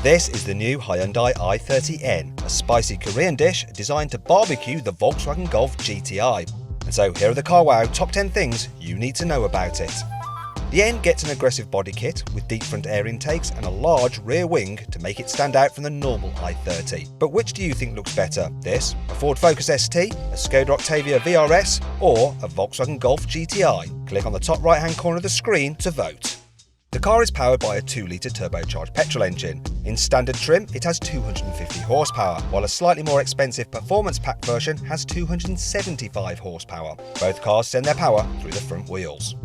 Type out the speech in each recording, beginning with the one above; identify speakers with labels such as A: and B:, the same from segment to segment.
A: This is the new Hyundai i30N, a spicy Korean dish designed to barbecue the Volkswagen Golf GTI. And so here are the carwow top 10 things you need to know about it. The N gets an aggressive body kit with deep front air intakes and a large rear wing to make it stand out from the normal i30. But which do you think looks better? This, a Ford Focus ST, a Skoda Octavia VRS, or a Volkswagen Golf GTI? Click on the top right hand corner of the screen to vote. The car is powered by a 2-litre turbocharged petrol engine. In standard trim, it has 250 horsepower, while a slightly more expensive performance pack version has 275 horsepower. Both cars send their power through the front wheels.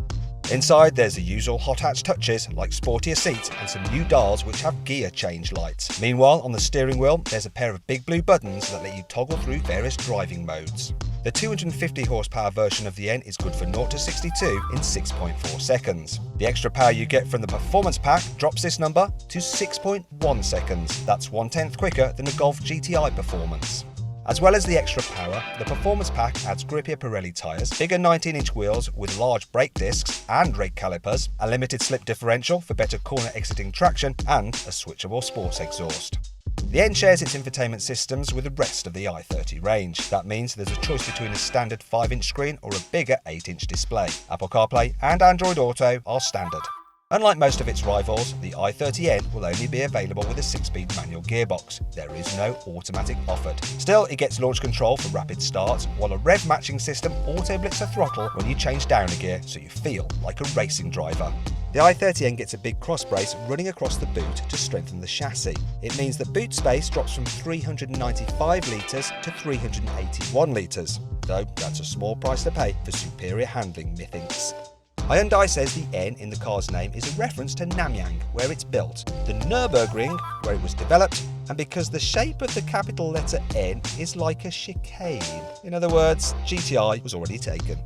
A: Inside, there's the usual hot hatch touches like sportier seats and some new dials which have gear change lights. Meanwhile, on the steering wheel, there's a pair of big blue buttons that let you toggle through various driving modes. The 250 horsepower version of the N is good for 0 to 62 in 6.4 seconds. The extra power you get from the performance pack drops this number to 6.1 seconds. That's 1/10 quicker than the Golf GTI performance. As well as the extra power, the performance pack adds grippier Pirelli tyres, bigger 19-inch wheels with large brake discs and brake calipers, a limited slip differential for better corner exiting traction, and a switchable sports exhaust. The N shares its infotainment systems with the rest of the i30 range. That means there's a choice between a standard 5-inch screen or a bigger 8-inch display. Apple CarPlay and Android Auto are standard. Unlike most of its rivals, the i30N will only be available with a 6-speed manual gearbox. There is no automatic offered. Still, it gets launch control for rapid starts, while a rev matching system auto-blitz the throttle when you change down a gear so you feel like a racing driver. The i30N gets a big cross brace running across the boot to strengthen the chassis. It means that boot space drops from 395 litres to 381 litres, though that's a small price to pay for superior handling, methinks. Hyundai says the N in the car's name is a reference to Namyang, where it's built, the Nürburgring, where it was developed, and because the shape of the capital letter N is like a chicane. In other words, GTI was already taken.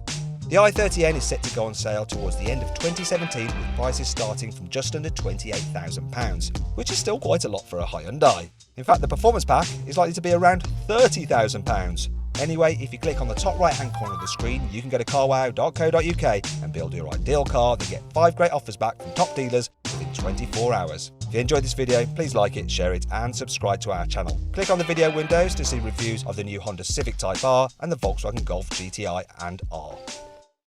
A: The i30N is set to go on sale towards the end of 2017 with prices starting from just under £28,000, which is still quite a lot for a Hyundai. In fact, the performance pack is likely to be around £30,000. Anyway, if you click on the top right hand corner of the screen, you can go to carwow.co.uk and build your ideal car and get 5 great offers back from top dealers within 24 hours. If you enjoyed this video, please like it, share it and subscribe to our channel. Click on the video windows to see reviews of the new Honda Civic Type R and the Volkswagen Golf GTI and R.